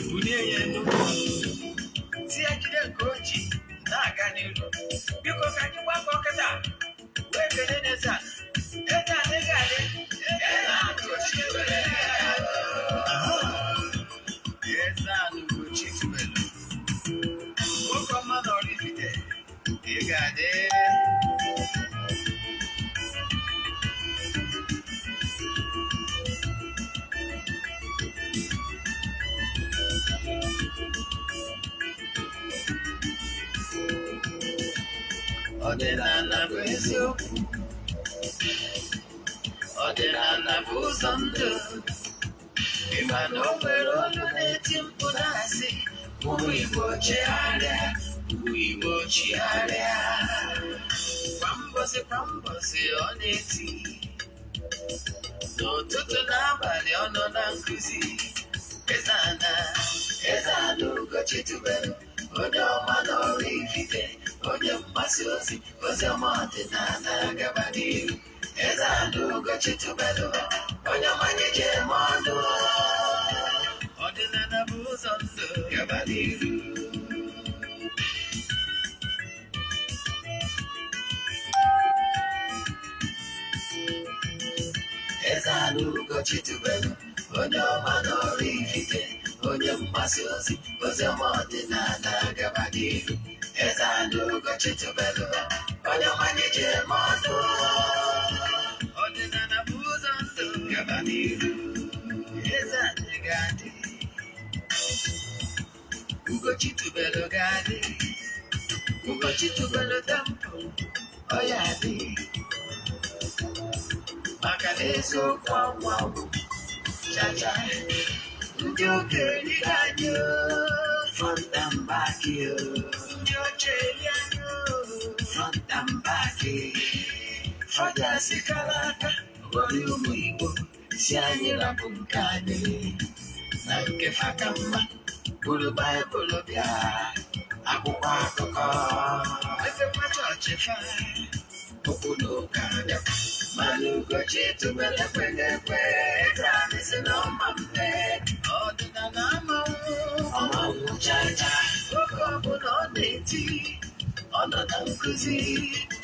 bulie ya elu tie jide nke oji na-aga n'iru biko ka anyị gbakọ kịta wee kele n'Eze-Ana Eze-Ana ga-adị Eze-Ana Ugochi Eze-Ana Ugochi tubelu nwoke ọma na oraifite ị ga-adị ọdịnala bụ eziokwu ọdịnala bụ ụzọ ndụ ịma na o nwere olu na-eti mkpu na-asị ụmụ Igbo chigharịa ụmụ Igbo chigharịa kwa mbọsị ọ na-eti n'ụtụtụ n'abalị ọ nọ na nkụzi Eze-Ana Ugochi tubelu onye ọma na oraifite onye mgbasa ozi ọma ọdịnala gaba n'ihu Eze-Ana Ugochi tubelu onye ọmanye ji eme ọnụ ọdịnala bụ ụzọ ndụ gaba n'ihu Eze-Ana Ugochi tubelu onye ọma na oraifite onye mgbasa ozi ọma ọdịnala gaba n'ihu Eze-Ana Ugochi tubelu onye ọmanye ji eme ọnụ ọdịnala bụ ụzọ ndụ gaba n'ihu Eze-Ana ga-adị Ugochi tubelu ga-adị Ugochi tubelu temple ọ ya adị maka na eziokwu anwa chacha ndị okenye ga-adị front and back ndị ochie anyị front and back fada si kara aka gwara ụmụ Igbo si anyị rapụ nke anyị na nke faka mma bụrụ Baịbụl bịa akwụkwọ akụkọ efekwa chọọchị fa okpuru ụka abịa mana Ugochi tubelu ekweghị ekwe Eze-Ana si na ọma mpe ọdịnala ọmanwụ chacha oge ọbụla ọ na-eti ọ nọ na nkụzi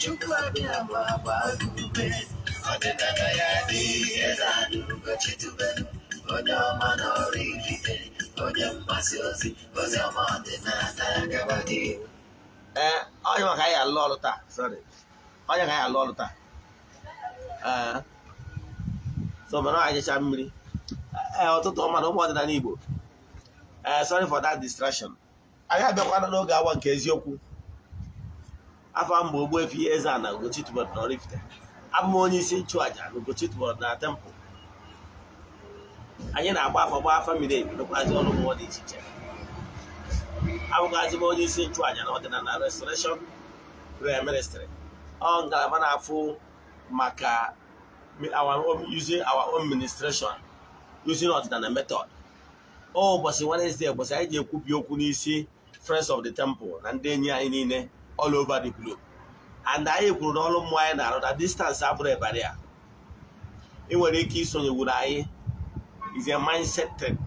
Chukwu abịa agba ume ọdịnala ya dị Eze-Ana Ugochi tubelu onye ọma na oraifite onye mgbasa ozi ọma ọdịnala gaba n'ihu onye maka anyị alụ ọrụ taa onye ka anyị alụ ọrụ taa so mana anyị jecha mmiri ọtụtụ ọma na ụmụ ọdịnala Igbo sorry for that distraction anyị abịakwana n'oge awa nke eziokwu afọ mbụ Ogbuefi EZE-ANA Ugochi tubelu na oraifite abụ m onye isi nchụaja na Ugochi tubelu na temple anyị na-agba afa miri emi n'okwazi ọrụ mmụọ dị iche iche abụgazi m onye isi nchụaja na ọdịnala restoration prayer ministry ọ ngalaba na-afụ maka using our own ministration using ọdịnala method ụbọchị Wednesday ụbọchị anyị ji ekwubi okwu n'isi Friends of the Temple na ndị enyi anyị niile all over the globe and anyị kwuru n'ọrụ mmụọ anyị na-arụ na distance abụrụ ebara ya ị nwere ike isonye wuru anyị is a mindset thing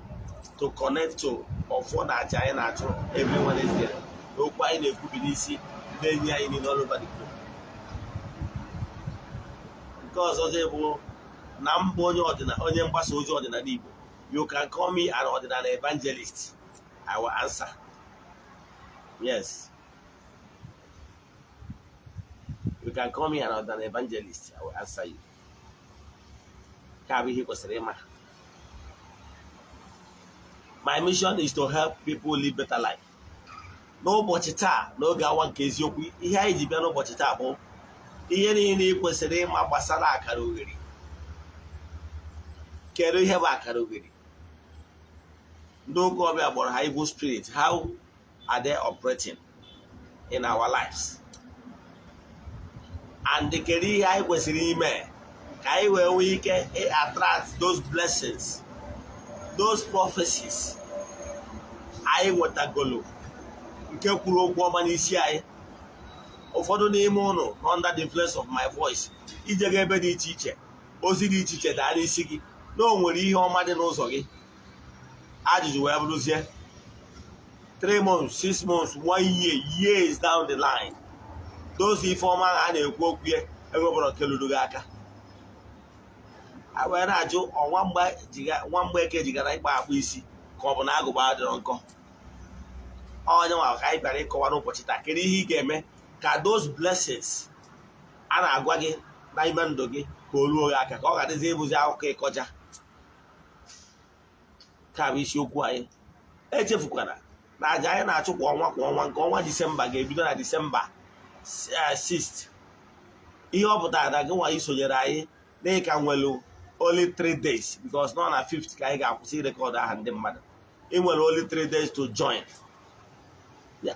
to connect to ọfọ na aja anyị na-achụ every Wednesday n'okwu anyị na-ekwubi n'isi ndị enyi anyị niile all over the globe nke ọzọ bụ na mbụ onye mgbasa ozi ọdịnala Igbo you can call me an ọdịnala evangelist I will answer yes you can call me an ọdịnala evangelist I will answer you ka bụ ihe kwesịrị ịma my mission is to help people live better life n'ụbọchị taa n'oge awa nke eziokwu ihe anyị ji bịa n'ụbọchị taa bụ ihe niile ị kwesịrị ịma gbasara Akaliogheri kedu ihe bụ Akaliogheri ndị ụka ọbịa gbọrọ ha evil spirit how are they operating in our lives and kedu ihe anyị kwesịrị ime ka anyị wee nwee ike attract those blessings those prophecies anyị nwetagolo nke kwuru okwu ọma n'isi anyị ụfọdụ n'ime ụnụ under the influence of my voice ijega ebe dị iche iche ozi dị iche iche daa n'isi gị na o nwere ihe ọma dị n'ụzọ gị ajụjụ wee bụrụzie 3 months, 6 months, 1 year, years down the line. Those informal and a work here, everybody tell you aka. I went at you on one way, you got like by Wisi, Cobonago bad uncle. Oh, no, I very cover opportunity. Can he get me? Can those blessings and I go again, Diamond Doggy, Kolu Aka, or the Zebu Zao Koja. Kabish Yokwai. Ejefukwana. Na jaya na achụ kwa ọnwa Disemba ga-ebido na Disemba 6th. Ihe ọ pụtara na gị nwa isonyere anyị na ịka nwelu only 3 days because nọ na 5th ka anyị ga-akwụsị rekọd aha ndị mmadụ. Ị nwere only 3 days to join.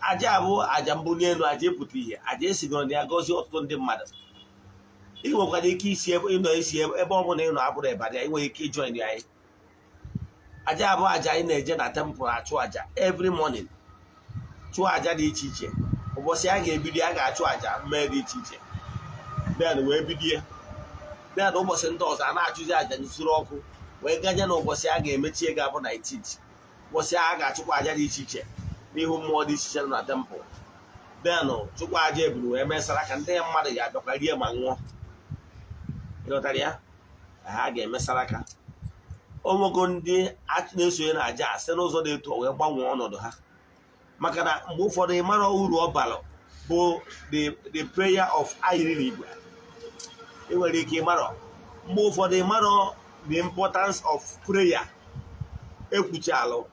Aja abụ aja mbuli elu, aja epụta ihe, aja esigoro na ya gọzie ọtụtụ ndị mmadụ. Ị nwekwara ike isi ebe ọ bụla ị nọ abụrụ ịbadị, ị nwere ike ijoin anyị. Aja abụ aja anyị na-eje na temple achụ aja every morning. Chụọ aja dị iche iche. Ụbọchị a ga-ebido a ga-achụ aja mee dị iche iche. Then wee bidie. Then ụbọchị ndị ọzọ a na-achụzi aja n'usoro ọkụ wee gaje na ụbọchị a ga-emechi ego abụ 19th. Ụbọchị a ga-achụkwa aja dị iche iche n'ihu mmụọ dị iche iche na temple. Then chụkwa aja eburu wee mesara ka ndị mmadụ ga-abịakwa rie ma ṅụọ. Ịghọtara ya? Ha ga-emesara aka. Omogo ndị na-esonye na aja site n'ụzọ dị etu wee gbanwee ọnọdụ ha. Maka na mgbe ụfọdụ ịmara uru ọ bara bụ the prayer of ayiri igwe. Ị nwere ike ịmara mgbe ụfọdụ ịmara the importance of prayer. Ekwuchi alụ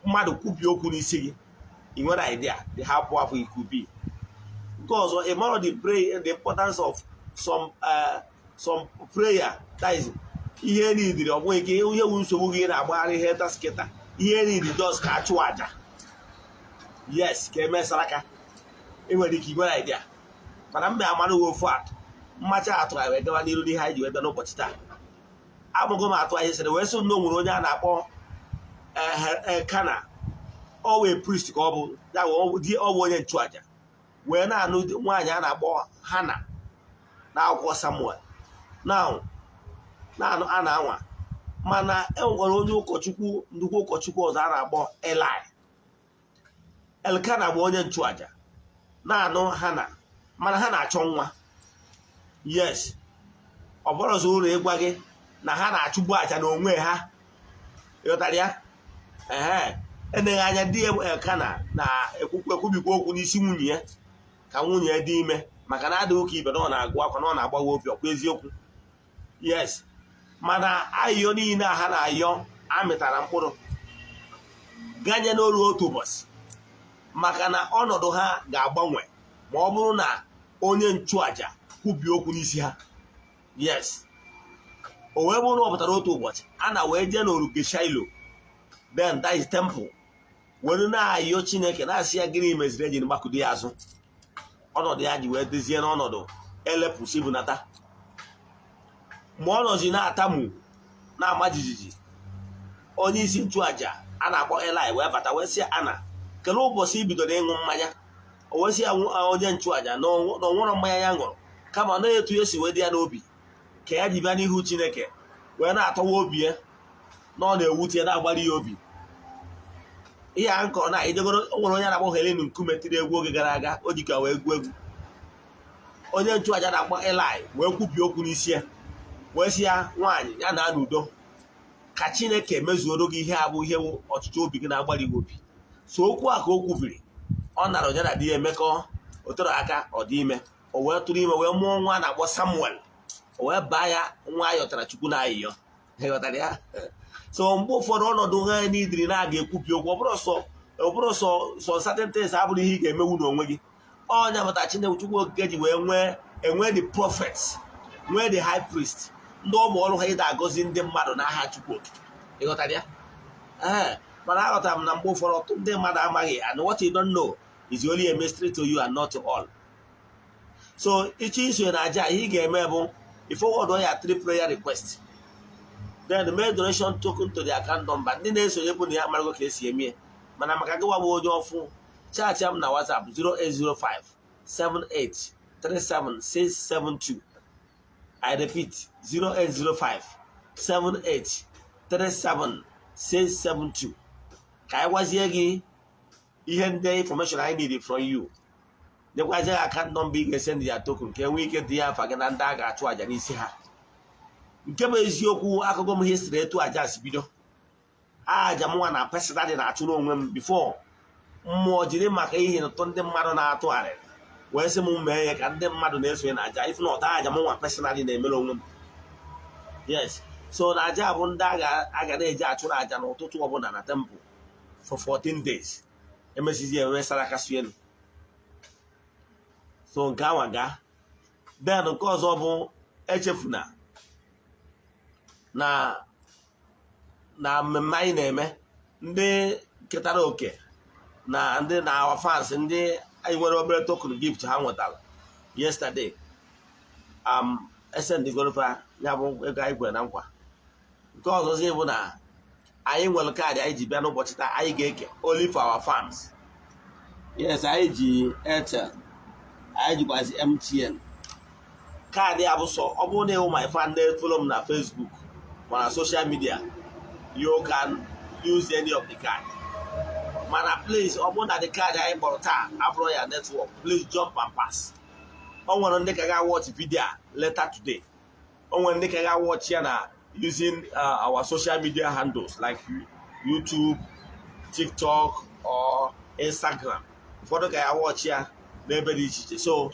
mmadụ kwubi okwu n'isi gị, ị nwere idea the hapụ afọ ikubi. Nke ọzọ ịmara the importance of some prayer, that is ihe niile ọ bụghị ka ihe wu nsogbu gị na-agbagharị ihe tasketa, ihe niile just ka achụ aja. Yes, ka emesara aka. Ị nwere ike igwe idea. Mana mgbe amara ofu atụ mmacha atụ wee gawa n'iru n'ihe anyị ji wee bịa n'ụbọchị taa. Abụgo m atụ anyị sịrị wee sị na o nwere onye a na-akpọ Elkana, ọ wee priest ka ọ bụ ya ọ bụ onye nchụaja, wee na-anụ nwaanyị a na-akpọ Hana na akwụkwọ Samuel. Na-anụ a na-anwa, mana enwekwara onye ụkọchukwu, nnukwu ụkọchukwu ọzọ a na-akpọ Eli. Elkana bụ onye nchụaja, na-anụ Hana, mana ha na-achọ nwa. Yes, ọ bụrụ ọzọ ụlọ ịgwa gị na ha na-achụgbu aja n'onwe ha. Ịghọtara ya? Eneghị anya di Elkana na-ekwubikwa okwu n'isi nwunye ya ka nwunye ya dị ime, maka na adịghị ụka ibe na ọ na-agụ akwa na ọ na-agbawa obi, ọkwa eziokwu. Yes, mana ayọ niile ha na-ayọ amịtara mkpụrụ ganye n'olu otu ụbọchị, maka na ọnọdụ ha ga-agbanwe ma ọ bụrụ na onye nchụaja kwubi okwu n'isi ha. Yes, o wee bụrụ na ọ pụtara otu ụbọchị a na wee jee n'oruke Shiloh, then that is temple, were na-ayọ Chineke na-asị ya gịnị meziri eji mgbakudo ya azụ. Ọnọdụ ya ji wee dezie n'ọnọdụ elepụsị bunata. Mgbe ọ nọzi na-atamu na-ama jijiji, onye isi nchụaja a na-akpọ Eli wee bata wee sị Ana, kelee ụbọchị i bidoro ịṅụ mmanya. O wee sị ya onye nchụaja na ọ nwụrụ mmanya ya ṅụrụ, kama na etu esi wee dị ya n'obi ka ya ji bịa n'ihu Chineke wee na-atọwa obi ya na ọ na-ewute ya, na-agbali ya obi. Ihe a nkọrọ na ijegoro, o nwere onye na-akpọ Helen Nkume tiri egwu oge gara aga, o ji ka wee gụọ egwu. Onye nchụaja na-akpọ Eli wee kwubi okwu n'isi ya wee sị ya, nwaanyị ya na n'udo, ka Chineke mezuoro gị ihe abụ ihe ọchịchị obi gị na-agbali gị obi. So okwu a ka o kwubiri, ọ nara onye na di ya emekọ, o toro aka ọ dị ime, o wee tụrụ ime wee mụọ nwa a na-akpọ Samuel. O wee baa ya nwa ayọtara Chukwu na ayịyọ. Ịghọtara ya? So mgbe ụfọdụ ọnọdụ ha n'idiri na-aga ekwubi okwu, ọ bụrụ sọ certain things abụrụ ihe ị ga-emewu n'onwe gị. Ọnya mata Chineke Chukwu okike ji wee enwe the prophets, nwee the high priest, ndị ụmụ ọrụ ha ịda agọzi ndị mmadụ n'aha Chukwu okike. Ịghọtara ya? Mana aghọtara m na mgbe ụfọdụ ọtụtụ ndị mmadụ amaghị, and what you don't know is only a mystery to you and not to all. So ịchọ isonye na aja, ihe ị ga-eme bụ forward ya 3 prayer request, then make donation token to the account number. Ndị na-esonye bụ na ya marago ka esi eme, mana maka gịwa bụ onye ọfụ, chaatị m na WhatsApp 08057837672. I repeat, 08057837672. Ka anyị gwazie gị ihe ndị information I need from you. Nyekwazi account number ị ga-esend ya token ka enwee ike dị ya afa gị na ndị a ga-achụ aja n'isi ha. Nke bụ eziokwu akụkọ m history etu aja si bido. Aja mụnwa na personally na-achụrụ onwe m before mmụọ jiri maka ihe n'ụtọ ndị mmadụ na-atụ arịrị wee sị m mee ya ka ndị mmadụ na-esonye na aja if not aja mụnwa personally na-emere onwe m. Yes, so na aja bụ ndị a ga na-eji achụrụ aja n'ụtụtụ ọbụla na temple for 14 days. Emesizi enwe saraka suenu. So nke anwa gaa. Then nke ọzọ bụ echefuna na mmemme anyị na-eme ndị ketara oke na ndị na our fans ndị anyị nwere obere token gift ha nwetara yesterday. Esendịgorofa ya bụ ego anyị kwere na nkwa. Nke ọzọzi bụ na anyị nwere kaadị anyị ji bịa n'ụbọchị taa anyị ga-eke only for our fans. Yes, anyị ji Airtel, anyị jikwazi MTN. Kaadị a bụ sọ ọ bụrụ na ịhụ my fan na-follow m na Facebook ma na social media, you can use any of the card. Mana please, ọ bụrụ na the card anyị kpọrọ taa abụrụ ya network, please jump and pass. O nwere ndị ka ga-watch video later today. O nwere ndị ka ga-watch ya na using our social media handles like YouTube, TikTok or Instagram. Ụfọdụ ka ya watch ya n'ebe dị iche iche. So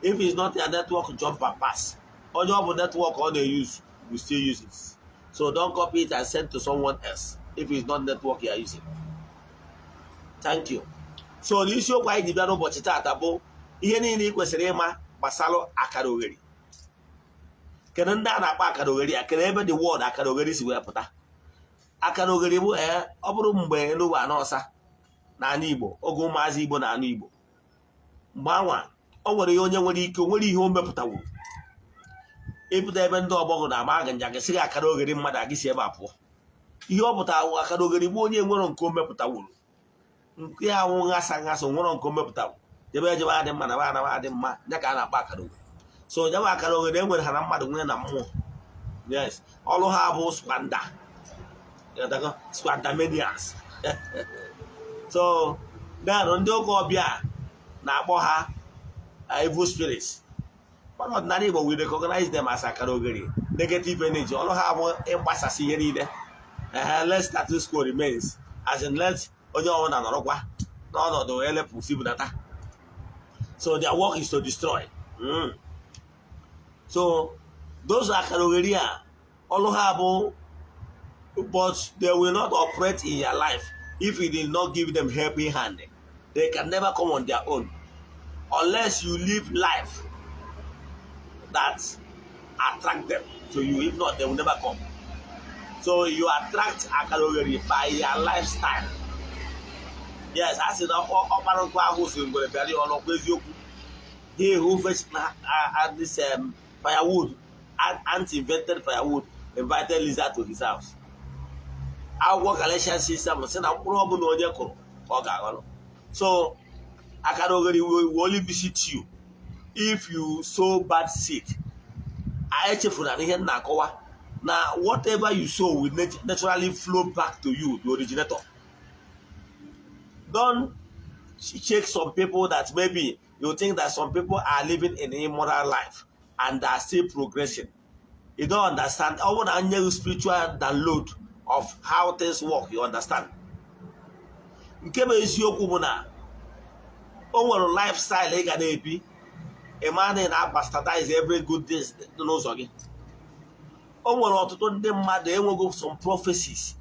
if it's not your network, jump and pass. Onye ọ bụ network ọ na-use, we still use it. So don't copy it and send to someone else if it's not network you are using. Thank you. So n'isiokwu anyị ji bịa n'ụbọchị taata bụ ihe niile ị kwesịrị ịma gbasara Akaliogheri. Kedu ndị a na-akpọ Akaliogheri a? Kedu ebe the word Akaliogheri si wee pụta? Akaliogheri bụ ọ bụrụ mgbe elu ụwa n'ọsa n'ala Igbo, oge ụmụazị Igbo na anụ Igbo. Mgbe anwa o nwere ihe onye nwere ike, o nwere ihe o mepụtawuru. Ịpụta ebe ndị ọgbọgụ na-ama aga nja gị sịrị Akaliogheri mmadụ agị si ebe a pụọ. Ihe ọ pụtara Akaliogheri bụ onye nwere nke o mepụtawuru. Nke ahụ nghasa nwere nke o mepụtawuru. Jebe adị mma na adị mma ya ka a na-akpọ Akaliogheri. So jebe Akaliogheri enwere ha na mmadụ nwere na mmụọ. Yes, ọrụ ha bụ squandermanians. So then ndị ụka ọbịa na-akpọ ha evil spirits. But ọdịnala Igbo we recognize them as Akaliogheri, negative energy. Ọrụ ha bụ ịgbasasị ihe niile. Let status quo remains, as in let onye ọbụla nọrọkwa n'ọnọdụ elepụsi bunata. So their work is to destroy. So those Akaliogheri a ọrụ ha bụ, but they will not operate in your life if you did not give them helping hand. They can never come on their own unless you live life that attract them to you. If not, they will never come. So you attract Akaliogheri by your lifestyle. Yes, as in he who fetched this firewood, invented firewood, invited lizard to his house. Our Galatians system said, so Akaliogheri will only visit you if you sow bad seed. Now, whatever you sow will naturally flow back to you, the originator. Don't check some people that maybe you think that some people are living an immoral life and are still progressing. You don't understand. I want to give you spiritual download of how things work. You understand? Our lifestyle a man in bastardize every good day. Some prophecies,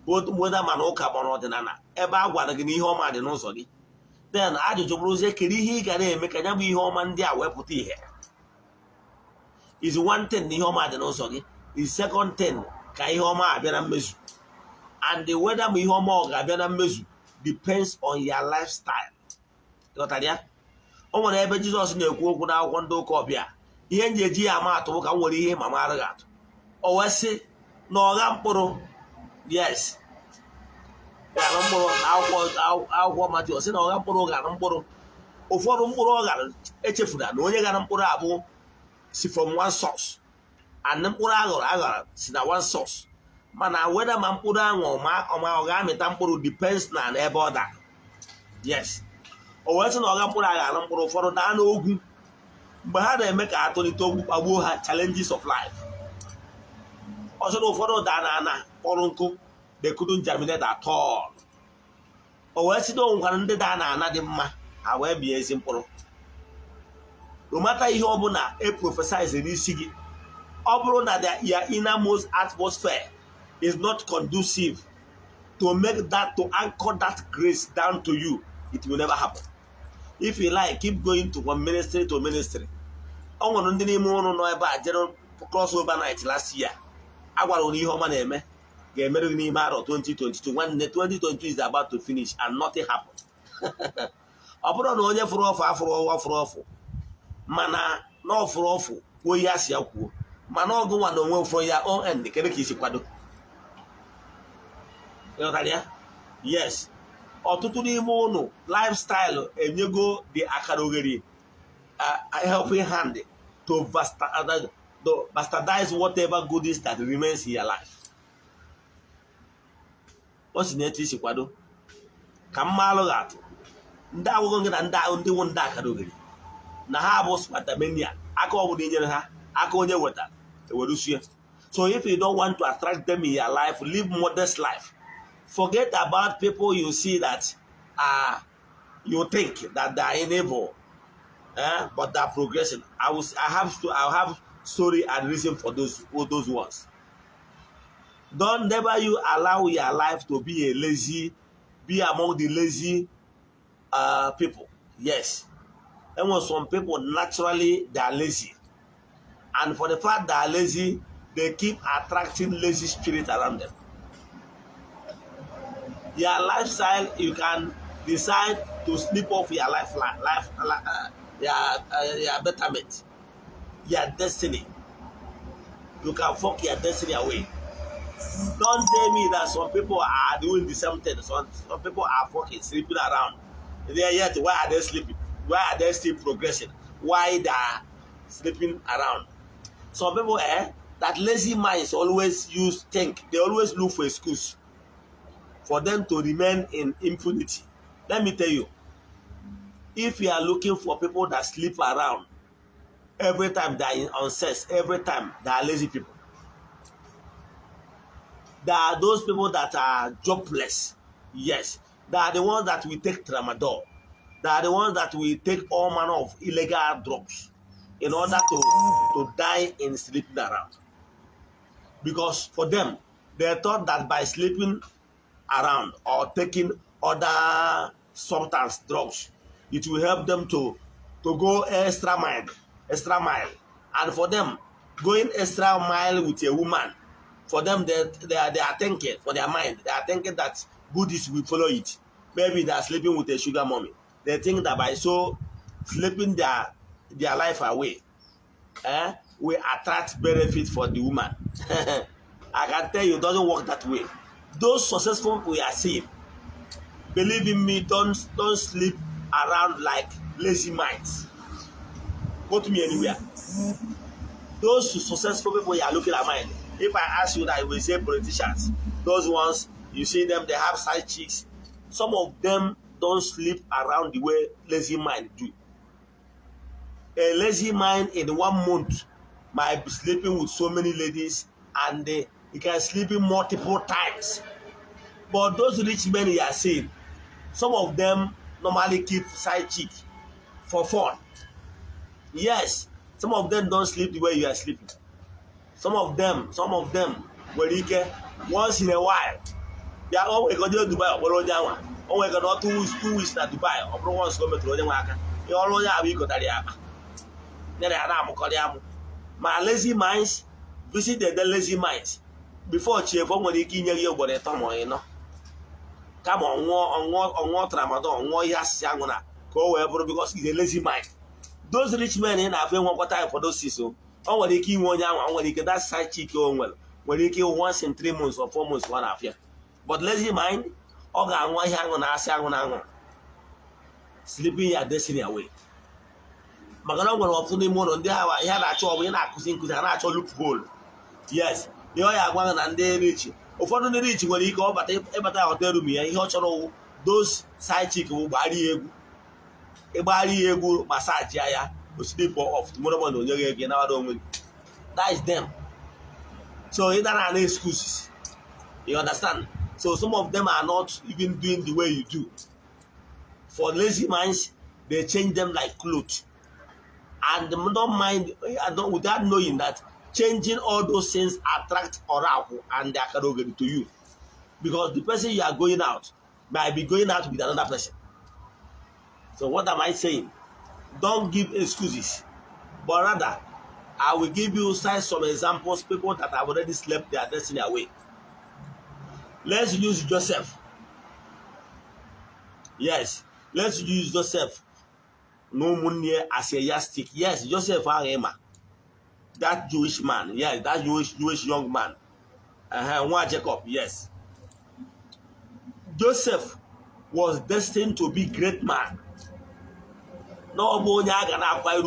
both whether man or ordinana. Eba gwara gị n'ihe ọma dị n'ụzọ gị. Then ajụjụ bụrụ ụzọ kedu ihe ị ga na-eme ka ya bụ ihe ọma ndị a wepụta ihe. Is one thing ihe ọma dị n'ụzọ gị. Is second thing ka ihe ọma abịa na mmezu. And the whether ihe ọma ọ ga-abịa na mmezu depends on your lifestyle. Ghọtara ya? O nwere ebe Jizọs na-ekwu okwu n'akwụkwọ ndị ụka ọbịa. Ihe nji eji ya ama atụ ka m nwere ihe mama araghị atụ. O wee sị na ọgha mkpụrụ, yes, gara mkpụrụ na akwụkwọ Matiu sị na ọgha mkpụrụ gara mkpụrụ. Ụfọdụ mkpụrụ ọ gara echefura na onye gara mkpụrụ abụ si from one source, and mkpụrụ aghara si na one source. Mana whether ma mkpụrụ ahụ ọma ọ ga-amịta mkpụrụ depends na ebe ọ dara. yes o wee sị na ọga mkpụrụ agha na mkpụrụ ụfọdụ daa n'ogwu mgbe ha na-eme ka ha tolite ogwu kpagbuo ha challenges of life. Ọzọ na ụfọdụ daa na ana kpọrọ nkụ they couldn't germinate at all. O wee sị na onwekwara ndị daa na ana dị mma ha wee bie ezi mkpụrụ. No matter ihe ọ bụla e prophesize n'isi gị, ọ bụrụ na your innermost atmosphere is not conducive to make that, to anchor that grace down to you, it will never happen. If you like, keep going to one ministry to ministry. I want to know about general crossover night last year. I want to know how many get married in 2022. When the 2022 is about to finish and nothing happened. I put on only for off. Mana no for off. We yes ya ku. Mana go one on from your own end. Can you see kwado? Yes. Ọtụtụ n'ime ụnụ lifestyle enyego the Akaliogheri helping hand to bastardize whatever goodies that remains in your life. O si na etu isi kwado ka mma alụghị atụ ndị agwụgwọ gị na ndị ahụ ndị nwe ndị Akaliogheri na ha bụ spartamania aka ọbụla inyere ha aka onye wetara ewerusie. So if you don't want to attract them in your life, live modest life. Forget about people you see that you think that they are enable, but they are progressing. I have story and reason for those ones. Never you allow your life to be among the lazy people. Yes, there were some people naturally they are lazy, and for the fact they are lazy, they keep attracting lazy spirit around them. Your lifestyle, you can decide to sleep off your your betterment, your destiny. You can fuck your destiny away. Don't tell me that some people are doing the same thing. Some people are fucking sleeping around. They are yet. Why are they sleeping? Why are they still progressing? Why they are sleeping around? Some people, that lazy minds always they always look for excuse for them to remain in impunity. Let me tell you, if you are looking for people that sleep around every time they are on sex, every time they are lazy people. There are those people that are jobless. Yes. They are the ones that will take tramadol. They are the ones that will take all manner of illegal drugs in order to die in sleeping around. Because for them, they thought that by sleeping around or taking other substance drugs, it will help them to go extra mile. And for them, going extra mile with a woman, for them they are thinking, for their mind, they are thinking that goodies will follow it. Maybe they are sleeping with a sugar mommy. They think that by so sleeping their life away, will attract benefit for the woman. I can tell you, it doesn't work that way. Those successful we are seeing, believe in me, don't sleep around like lazy minds. Go to me anywhere. Those successful people you are looking at mine. If I ask you that, you will say politicians. Those ones, you see them, they have side chicks. Some of them don't sleep around the way lazy mind do. A lazy mind in 1 month might be sleeping with so many ladies, and he can sleep in multiple times. But those rich men you are seeing, some of them normally keep side chick for fun. Yes, some of them don't sleep the way you are sleeping. Some of them, once in a while, they are always going to Dubai or Rojawa. Always got 2 weeks at Dubai or once go to Rojawa. You always have ego that my lazy minds visited the lazy minds before Chief when he came here about a time, you know. Come on, Ramadan, on yes, Yangona, go wherever because he's a lazy mind. Those rich men in have one time for those seasons. Oh, when they kill 1 year, when they get that side chick going well, when they kill once in 3 months or 4 months, 1.5 years. But lazy mind, sleeping your destiny away. Magana gwara ọtụtụ n'ime ụlọ ndị agha ihe na-achọ ọ bụ ihe na-akụzi nkụzi ha na-achọ loophole. Yes, ihe ọ ya agwa na ndị rich. Ụfọdụ ndị rich nwere ike ịbata hotel room ya ihe ọ chọrọ those side chick will bury a massage ya sleep off tomorrow morning again. That is them. So it's not an excuses. You understand? So some of them are not even doing the way you do. For lazy minds, they change them like clothes. And they don't mind, without knowing that changing all those things attract oracle and the Akaliogheri to you. Because the person you are going out might be going out with another person. So what am I saying? Don't give excuses. But rather, I will give you some examples, people that have already slept their destiny away. Let's use Joseph. Yes, let's use Joseph. No money as a yardstick. Yes, Joseph Arema. That Jewish man. Yes, that Jewish young man. One Jacob. Yes. Joseph was destined to be great man. No more gonna acquire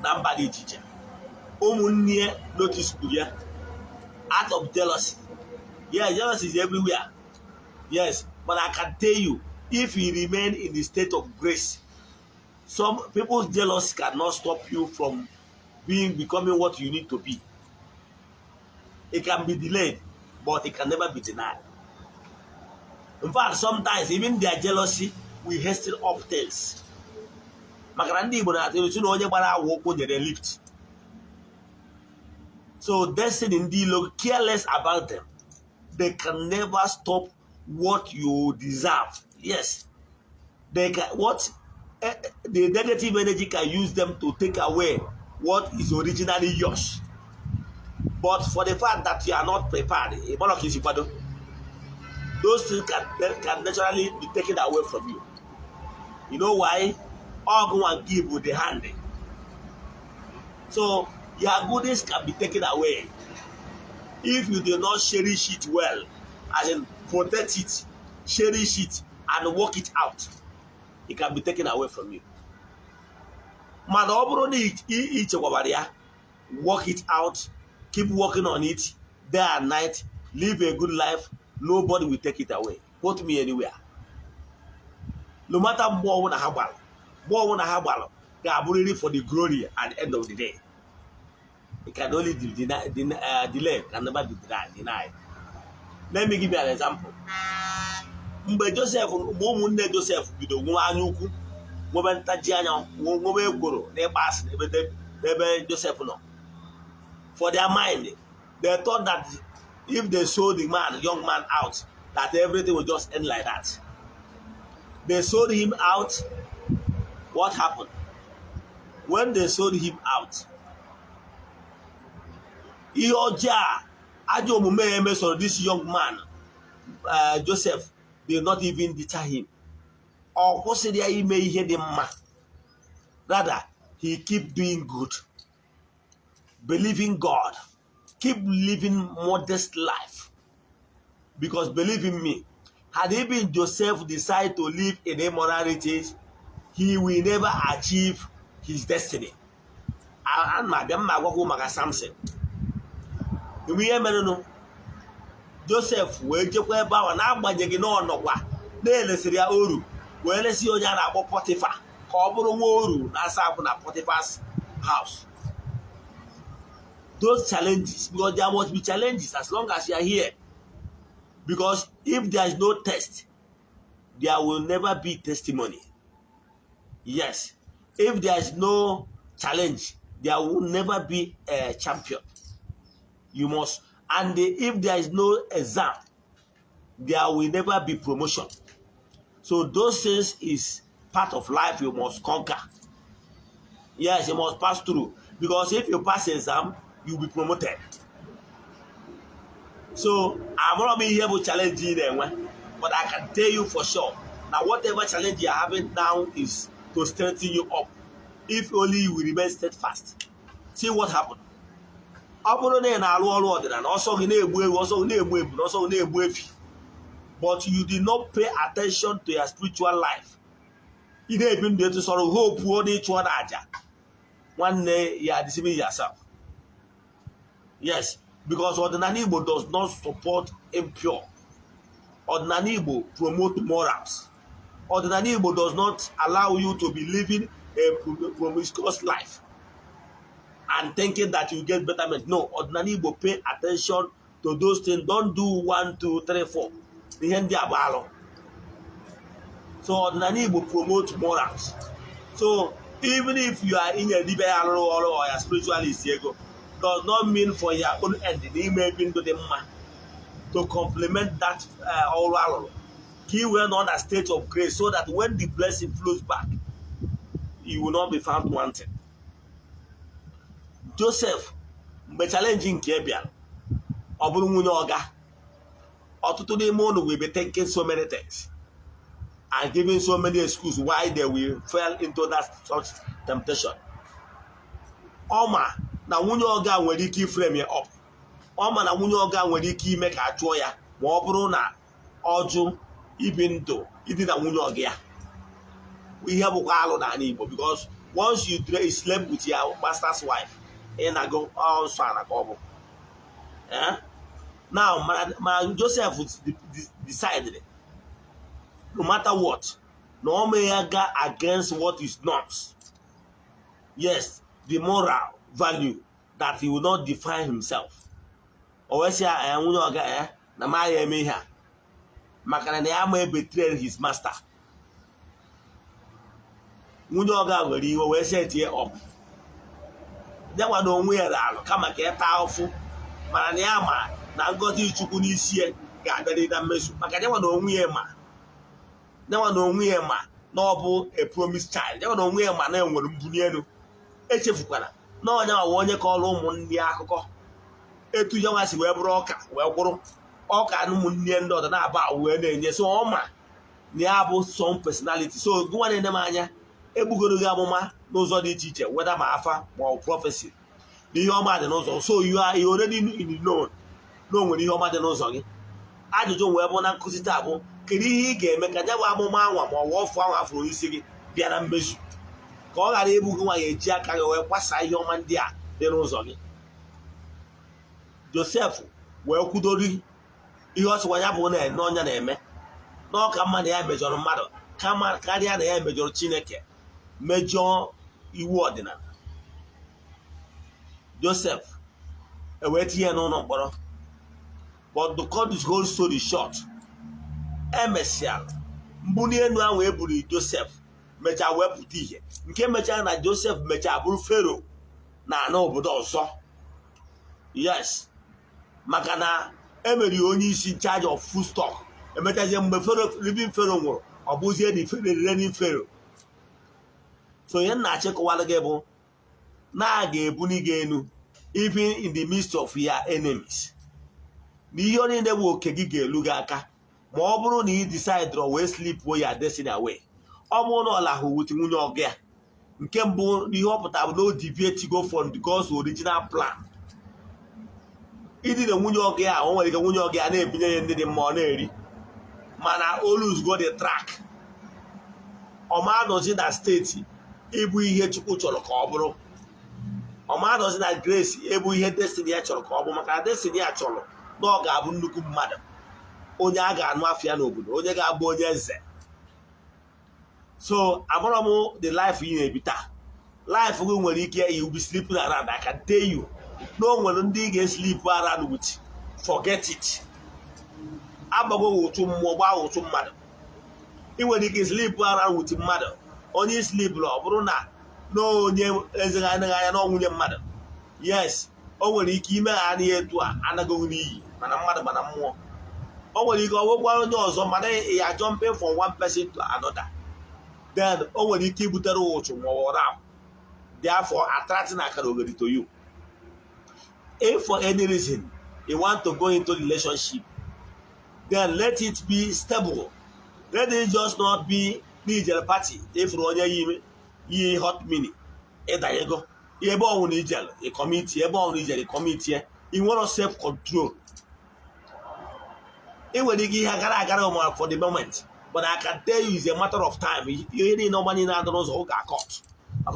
number the teacher. Omunye notice ya out of jealousy. Yeah, jealousy is everywhere. Yes, but I can tell you, if you remain in the state of grace, some people's jealousy cannot stop you from becoming what you need to be. It can be delayed, but it can never be denied. In fact, sometimes even their jealousy will hasten up things. Lift. So destiny indeed look careless about them. They can never stop what you deserve. Yes. They can the negative energy can use them to take away what is originally yours. But for the fact that you are not prepared, those things can naturally be taken away from you. You know why? All go and give with the hand. So your goodness can be taken away if you do not cherish it well, as in protect it, cherish it, and work it out. It can be taken away from you. Man, work it out, keep working on it day and night, live a good life. Nobody will take it away. Put me anywhere. No matter more when I have they are ready for the glory at the end of the day. It can only delay, can never be denied. Let me give you an example. Mgbe Joseph, ụmụnne Joseph bido nwa anya ukwu, nwebe ntaji anya, nwebe ekworo n'ịkpa asị n'ebe Joseph nọ. For their mind, they thought that if they sold the young man out, that everything would just end like that. They sold him out. What happened? When they sold him out, this young man, Joseph, did not even deter him. Rather, he keep doing good, believing God, keep living modest life. Because believe in me, had even Joseph decide to live in immorality, he will never achieve his destiny. Samson. Joseph wee jekwa ebe ahụ na-agbanyeghị n'ọnọkwa na-elesiri ya oru wee lesi onye a na-akpọ Potifa ka ọ bụrụ nwa oru na-asa akwụ na Potifa's house. Those challenges, because there must be challenges as long as you are here. Because if there is no test, there will never be testimony. Yes. If there is no challenge, there will never be a champion. You must. And if there is no exam, there will never be promotion. So those things is part of life you must conquer. Yes, you must pass through. Because if you pass exam, you'll be promoted. So I'm not being here to challenge you there, but I can tell you for sure. Now whatever challenge you are having now is to strengthen you up. If only you will remain steadfast. See what happened. But you did not pay attention to your spiritual life. You didn't even dare to sort of hope one day you are deceiving yourself. Yes, because ordinary Igbo does not support impure. Ordinary Igbo promote morals. Ordinary Igbo does not allow you to be living a promiscuous life and thinking that you get betterment. No, ordinary Igbo pay attention to those things. Don't do 1, 2, 3, 4. So ordinary Igbo promote morals. So even if you are in a liberal or a spiritualist, does not mean for your own end to complement that oral. He will not a state of grace so that when the blessing flows back, you will not be found wanting. Joseph, the challenging Kebian, Obunyoga, Otutu will be taking so many things and giving so many excuses why they will fall into that such temptation. Oma, na Munyoga will keep frame up. Oma na Munyoga will keep make a joya, Mobruna, Oju, even though it is a Munyoga. We have a Walo than Igbo because once you sleep with your master's wife, and I go on Sana Kobo. Now, my Joseph decided no matter what, no man go against what is not. Yes, the moral value that he will not define himself. Always say, I am going to na my here. Makana may betray his master. Munyoga will you always set here up. There was no way around. Come and get powerful. Mananyama, now go to Chukunisi, gathered a mess. Makana no way, ma. Never know me, ma. Noble, a promised child. Never know me, ma. Name will Bunyano. Echefukana. No, now one you call home Niako. A 2 young as we broke. Well, all can Munian daughter about where they so ma. Niabo some personality. So go on in the mania. Ebuguru Gamma knows all the teacher, whether Mafa or prophecy. The Yoma knows so you are already in the known. No, when Yoma knows on it. I don't know where Cusitabo. Kiri game make a Mama or Wolf for Isigi, Piana Bish. Call a Ebu a jack or what's a Yoman dia, the Rosoli. Joseph, well, Kudori, you also want to have no name. No come on the image or mother. Come on, carry an image or Chineke. Major Iwardina. Joseph, a wet here no number. But to cut this whole story short, Emesial, Mbunienu Weburi Joseph, Mecha Weputi, Nke Mecha na Joseph Mecha Buru Pharaoh, na no but also. Yes, Makana, Emery only is in charge of food stock. A Mecha Pharaoh living Pharaoh, or Buzier the reigning Pharaoh. So yen na check wala gebo na ga ebuni genu even in the midst of your enemies. Ni yoni ne wo kegi ga elu ga aka ma ọ bụrụ na you decide to we sleep where your destiny away. Ọ bụrụ na ọla hụ wuti nwunye ọgụ ya nke mbụ ihe ọpụta bụ no deviate go from God's original plan. Ịdị na nwunye ọgụ ya o nwere ike nwunye ọgụ ya na-ebinye ya ndị dị mma ọ na-eri mana o lose go the track. Ọ ma nọzi na steeti ebu ihe Chukwu chọrọ ka ọ bụrụ. Ọ ma nọzi na grace ebu ihe destiny ya chọrọ ka ọ bụrụ maka destiny ya chọrọ na ọ ga-abụ nnukwu mmadụ onye a ga-anụ afịa n'obodo onye ga-abụ onye eze. So amara m the life ị na-ebi taa life gị nwere ike you be sleeping around. I can tell you no nwere ndị ị ga-sleep around with forget it. Agbago ụtụ mmụọ gbaa ụtụ mmadụ. Ị nwere ike sleep around with mmadụ onye sleep ọ bụrụ na onye ezeghị anya na ọnwụnye mmadụ. Yes, o nwere ike ime ha anaghị etu a anaghị n'iyi mana mmadụ mana mmụọ. O nwere ike ọgwụgwọ onye ọzọ mana ya jumping from one person to another. Then o nwere ike ibutere ụchụ ma ọ wụrụ therefore attracting Akaliogheri to you. If for any reason you want to go into relationship, then let it be stable. Let it just not be Nigel party. If onye ye hot mini, edayego. Ebe on Nigel, a committee, ebe on Nigel, a committee. You want self control. It will give Agara for the moment, but I can tell you it's a matter of time. You ain't no money now, those who got caught. I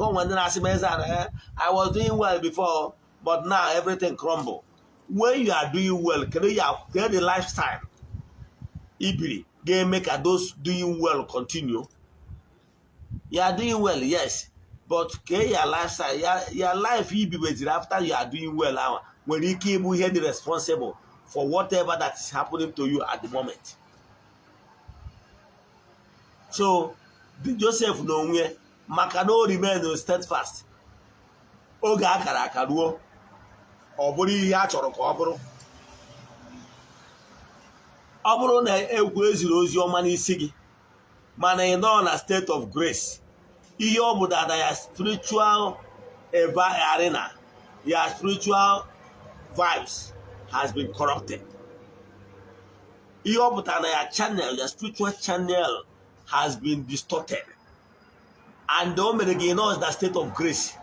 was doing well before, but now everything crumble. When you are doing well, can you get the lifestyle? Ibiri, ga-eme ka those doing well continue. You are doing well, yes, but your lifestyle, your life you be with after you are doing well when you keep here responsible for whatever that is happening to you at the moment. So Joseph n'onwe maka na o remain steadfast oge akara aka ruo ọ bụrụ ihe a chọrọ ka ọ bụrụ na egwu eziri ozi ọma n'isi gị mana ị nọ na state of grace ihe ọ bụ na ya spiritual arena, your spiritual vibes has been corrupted. Ihe ọ bụ na ya channel, your spiritual channel has been distorted, and o mere gị nọ na state of grace.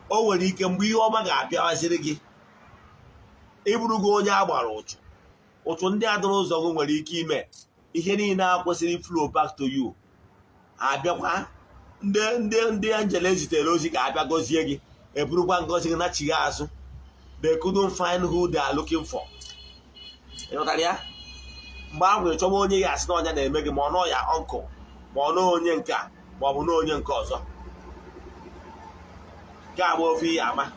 O nwere ike mgbe ihe ọma ga-abịawaziri gị ịbụrụgo onye agbara ụtụ ndị adịrị ụzọ gị nwere ike ime ihe niile a kwesịrị flow back to you. Abịakwa ndị angel ezitere ozi ka abịa gọzie gị eburukwa ngọzi gị na chigha azụ. They couldn't find who they are looking for. Ịghọtara ya? Mgbe ahụ ịchọba onye ya asị na ọnya na-eme gị ma ọ nọ ya ọnkụ ma ọ nọ onye nke a ma ọ bụ na onye nke ọzọ ga-agba ofe ihe ama.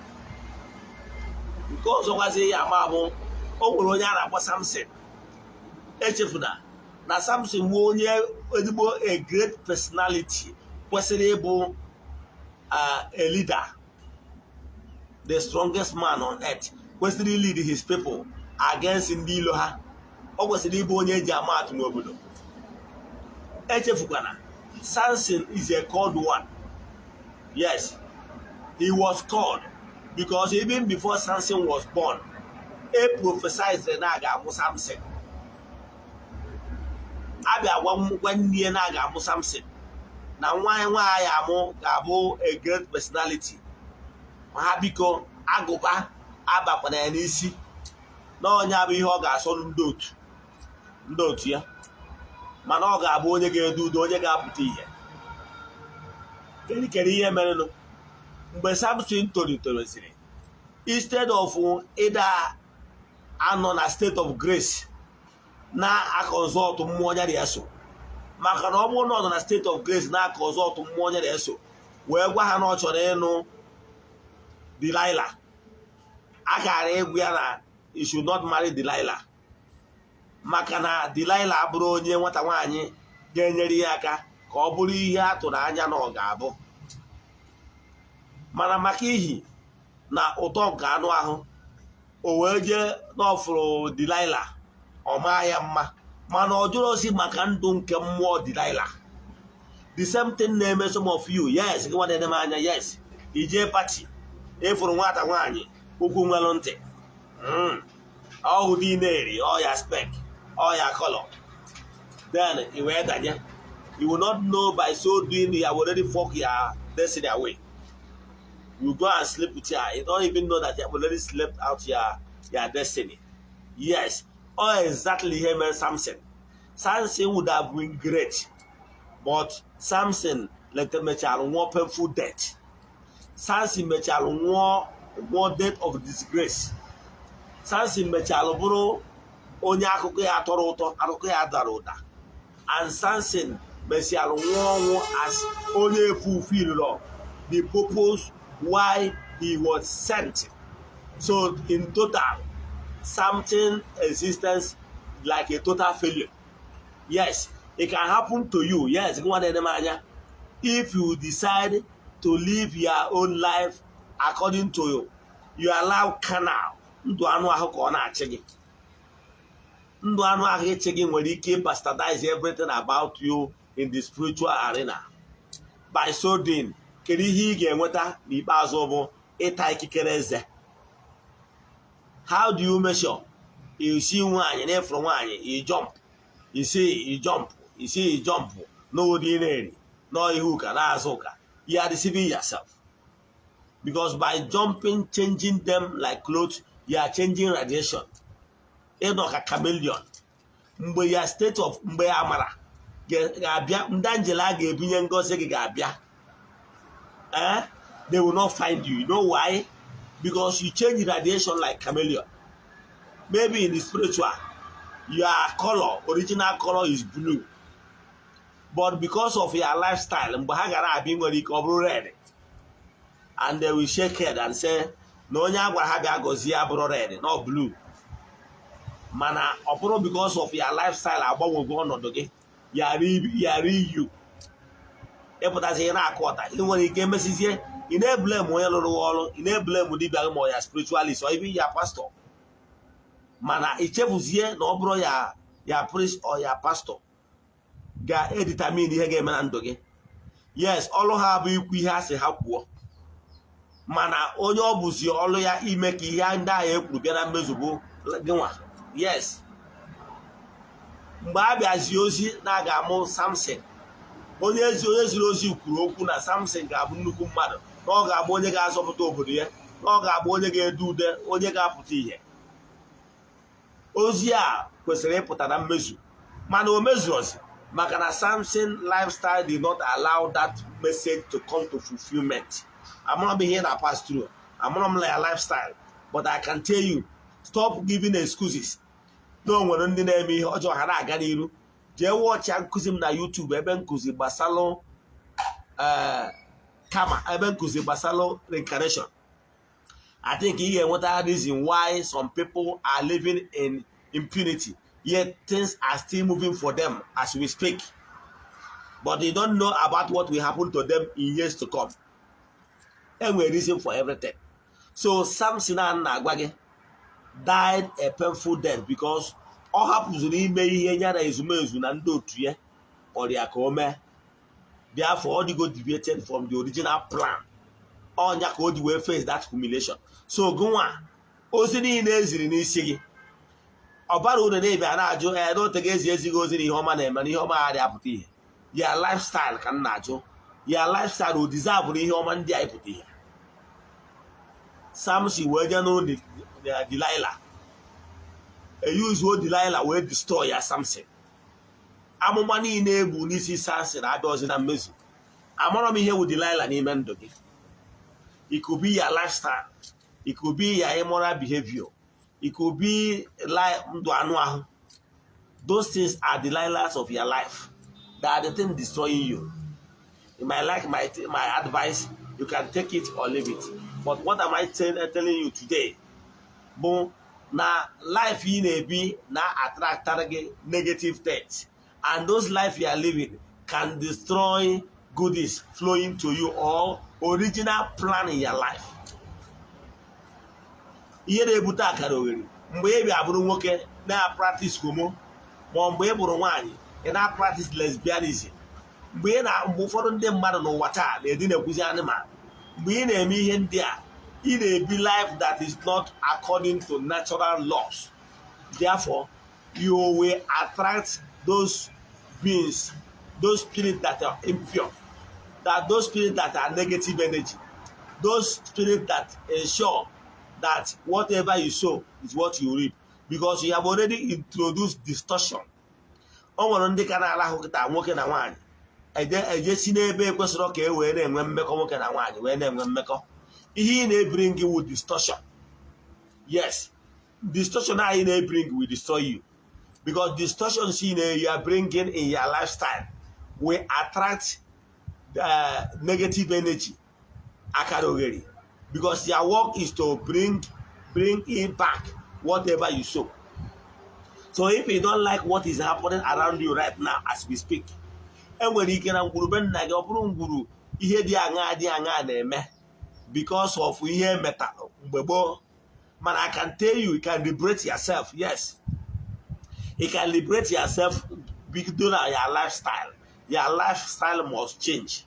Nke ọzọ gwazi ihe ama bụ o nwere onye a na-akpọ Samson. Echefuna na Samson bụ onye ezigbo a great personality kwesịrị ịbụ a leader, the strongest man on earth, kwesịrị lead his people against ndị ilo ha. Ọ kwesịrị ịbụ onye eji ama atụ n'obodo. Echefukwana Samson is a called one. Yes, he was called because even before Samson was born, a prophesied na ga-amụ Samson. Abịa gwa nne na ga-amụ Samson na nwaanyị amụ ga-abụ a great personality. Ha biko agụba abakwana ya n'isi na onye abụ ihe ọ ga-asọ ndị otu ya, mana ọ ga-abụ onye ga-edu udo, onye ga-apụta ihe. Kedu ihe merenụ mgbe Samson tolitoroziri, instead of ịda anọ na state of grace na-akọzọtụ mmụọ onye na-eso, maka na ọ bụrụ na ọ nọ na state of grace na-akọzọtụ mmụọ onye na-eso wee gwa ha na ọ chọrọ ịnụ Delilah, a gara egwu ya na he should not marry Delilah maka na Delilah abụrụ onye nwata nwaanyị ga-enyere ya aka ka ọ bụrụ ihe a tụrụ anya na ọ ga-abụ. Mana maka ihi na ụtọ nke anụ ahụ o wee jee n'ọfụrụ Delilah, ọ maa ya mma, mana ọ jụrụ osi maka ndụ nke mmụọ Delilah. The same thing na-eme some of you. Yes, gị nwa na-ede m anya. Yes, ije pati ịfụrụ nwata nwaanyị ukwu nwere ntị, ọhụ dị na-eri ọya spek ọya color, then i wee danye. You will not know by so doing you have already fuck your destiny away. You go and sleep with her, you don't even know that you have already slept out your destiny. Yes, exactly here man. Samson would have been great, but Samson let them make a more painful death. Samson mechara nwụọ death of disgrace. Samson mechara bụrụ onye akụkọ ya tọrọ ụtọ, akụkọ ya dara ụda. And Samson mechara nwụọ ọnwụ as onye fulfilled the purpose why he was sent. So in total, Samson's existence like a total failure. Yes, it can happen to you. Yes, if you decide to live your own life according to you, you allow canal ndụ anụ ahụ ka ọ na-achị gị. Ndụ anụ ahụ ịchị gị nwere ike bastardize everything about you in the spiritual arena. By so doing, kedu ihe ị ga-enweta n'ikpeazụ bụ ịta ikikere eze. How do you measure? You see nwaanyị na-efuru nwaanyị, you jump, you see you jump n'ụdị na-eri n'ihe ụka na-azụ ụka. You are deceiving yourself, because by jumping, changing them like clothes, you are changing radiation. It's like a chameleon. Mgbe your state of mgbe amara ga-abịa, ndị angela ga-ebinye ngozi gị ga-abịa. They will not find you. You know why? Because you change radiation like chameleon. Maybe in the spiritual, Your color, original color is blue. But because of your lifestyle, mgbe ha gara abịa nwere ike ọ bụrụ red. And they will shake head and say, na onye a gwara ha bịa gọzie abụrụ red, not blue. Mana ọ bụrụ because of your lifestyle agbanwego ọnọdụ gị, yara iyu. Ịpụtazi ihe na-akụ ọta, ị nwere ike emesizie, ị na-eblame onye lụrụ ọrụ, ị na-eblame dibịa gị ma ya spiritualist or even ya pastor. Mana ichefuzie na ọ bụrụ ya priest or ya pastor ga-edetermine ihe ga-eme na ndụ gị. Yes, ọlụ ha bụ ikwu ihe asị ha kwuo. Mana onye ọ bụzi ọlụ ya ime ka ihe ndị ahụ ekwuru bịa na mmezu bụ gịnwa. Yes. Mgbe a bịazi ozi na-aga amụ Samson, onye ziri ozi kwuru okwu na Samson ga-abụ nnukwu mmadụ, na ọ ga-abụ onye ga-azọpụta obodo ya, na ọ ga-abụ onye ga-edu ude, onye ga-apụta ihe. Ozi a kwesịrị ịpụta na mmezu, mana o mezurozi maka na Samson lifestyle did not allow that message to come to fulfillment. I'm not being here that pass through. I'm not like a lifestyle, but I can tell you, stop giving excuses. No nwere ndị na-eme ihe ọjọọ ha na-aga n'iru. Jee watch ya nkuzi m na YouTube ebe nkuzi gbasalo kama ebe nkuzi gbasalo reincarnation. I think ị ga-enweta reason why some people are living in impunity, yet things are still moving for them as we speak. But they don't know about what will happen to them in years to come. And we're reason for everything. So Samson and Agwage died a painful death because all happens to him is or the akome. Therefore, all the go deviated from the original plan. All the way face that humiliation. So go on. Osini in Ezri Obaro the name and I don't think he goes in the home and the home are the your lifestyle can najo. Your lifestyle will deserve the human diapity. Samson were know the Delilah. A usual Delilah will destroy your Samson. I'm money in a bunisi Samson, I doesn't amazing. I'm not here with Delilah and Mendogi. It could be your lifestyle, it could be your immoral behavior, it could be like those things are Delilahs of your life. That are the thing destroying you. You might like my advice, you can take it or leave it. But what am I telling you today? Boom, now life in a be now attract target negative things. And those life you are living can destroy goodies flowing to you or original plan in your life. Ihe na-ebute Akaliogheri mgbe ị bịa bụrụ nwoke na-practice homo ma mgbe ị bụrụ nwaanyị ị na-practice lesbianism mgbe ụfọdụ ndị mmadụ n'ụwa taa na-edi na-ekwuzi anụmanụ mgbe ị na-eme ihe ndị a ị na-ebi life that is not according to natural laws. Therefore, you will attract those beings, those spirits that are impure, those spirits that are negative energy, those spirits that ensure that whatever you sow is what you reap, because you have already introduced distortion. O nwere ndị ka na-alahụ kịta nwoke na nwaanyị ejesi n'ebe ekwesịrị ka e wee na-enwe mmekọ nwoke na nwaanyị wee na-enwe mmekọ ihe ị na-ebring you with distortion. Yes, distortion anyị na-ebring will destroy you, because distortion you are bringing in your lifestyle will attract negative energy. Akaliogheri, because your work is to bring in back whatever you sow. So if you don't like what is happening around you right now as we speak, enwere ike na ngwurube nna gị ọ bụrụ ngwuru ihe dị aṅa na-eme because of ihe metalụ mgbe gboo. Man, I can tell you can liberate yourself. Yes, you can liberate yourself because your lifestyle. Your lifestyle must change.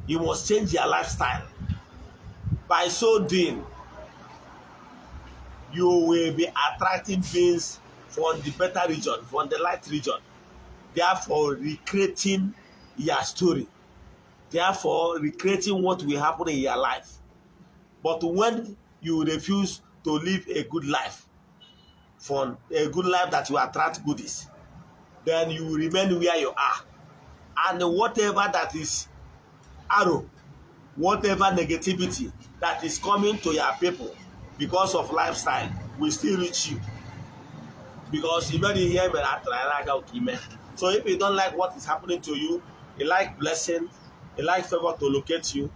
You must change your lifestyle. By so doing, you will be attracting beings from the better region, from the light region. Therefore, recreating your story. Therefore, recreating what will happen in your life. But when you refuse to live a good life, for a good life that will attract goodies, then you will remain where you are. And whatever that is arrow, whatever negativity that is coming to your people because of lifestyle will still reach you. because you already hear me. So if you don't like what is happening to you, you like blessing, you like favor to locate you,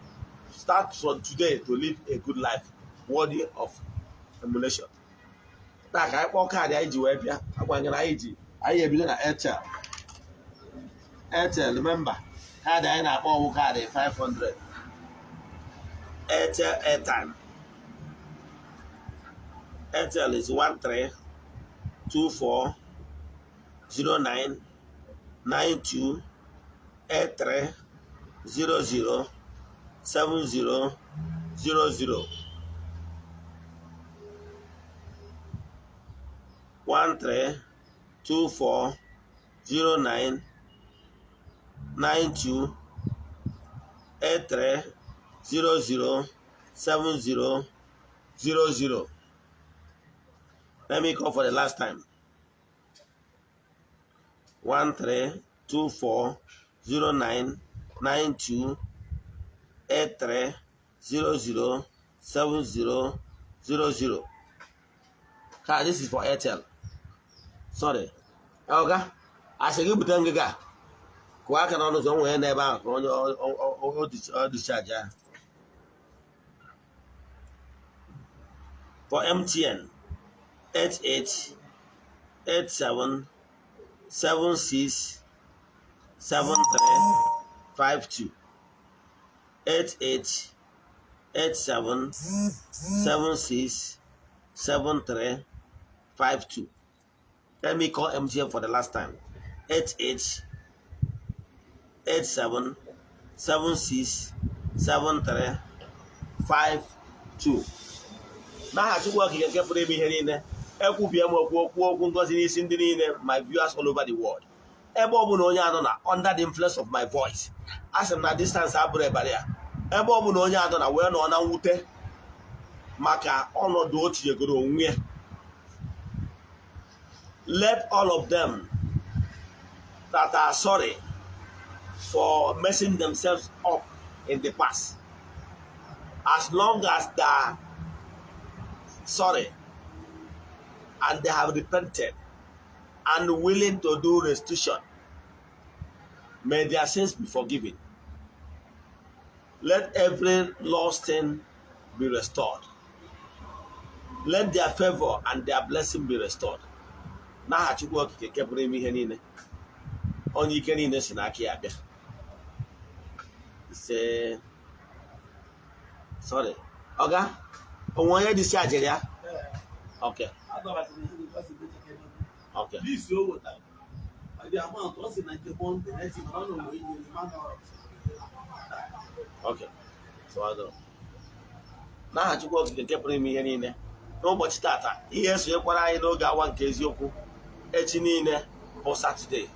start from today to live a good life worthy of emulation. Now, I call card IG webia. I'm going to IG. I have been at Airtel. Airtel, remember, card I na call card 500. Airtel airtime. Airtel is 13240992 83007000 13240992 Let me call for the last time. 13240992 This is for Airtel. Sorry. Okay. I should give you a kwa aka n'ọnụ ụzọ nwee n'ebe ahụ ka onye ọ discharge. For MTN 8887673752 8887673752. Let me call MTN for the last time. 8887673752. N'aha Chukwu Okike nke pụrụ ime ihe niile, ekwubie m okwu ngozi n'isi ndị niile, my viewers all over the world. Ebe ọ bụla onye anọ na under the influence of my voice, asị m na distance abụrụ ebara ya. Ebe ọ bụla onye anọ na wee nọ na mwute maka ọnọdụ o tinyegoro onwe, let all of them that are sorry for messing themselves up in the past, as long as they are sorry and they have repented and willing to do restitution, may their sins be forgiven. Let every lost thing be restored. Let their favor and their blessing be restored. N'aha Chukwu Okike nke pụrụ ime ihe niile, onye ike niile si n'aka ya abịa. Say sorry. Oga, onwe onye discharge ya? Okay. Okay. Okay. So I don't. N'aha Chukwu Okike nke pụrụ ime ihe niile, n'ụbọchị tata ihe sonyekwara anyị n'oge awa nke eziokwu echi niile bụ Saturday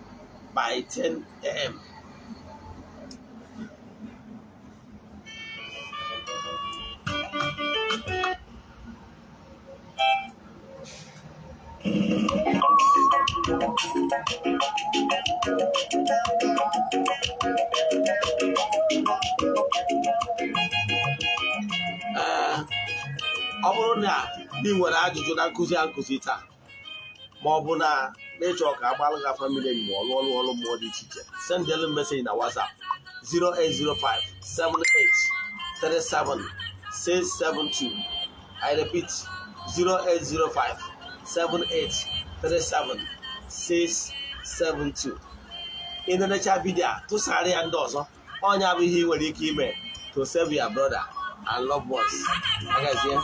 by 10 a.m. Ọ bụrụ na ị nwere ajụjụ na nkụzi taa, ma ọ bụ na ịchọ ka agbalụ gị family ma ọ lụọ ọrụ mmụọ dị iche iche, send them message na WhatsApp 08057837672. I repeat 08057837672. Ị na-enecha vidio tụsara ya ndị ọzọ, onye abụ ihe ị nwere ike ime to save your brother and loved ones. Agazie.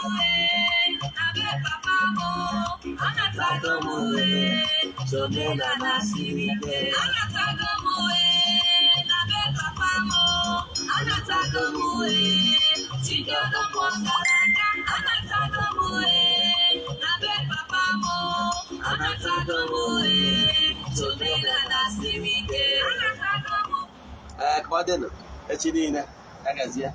Ka ọ dị nụ echi niile agazie.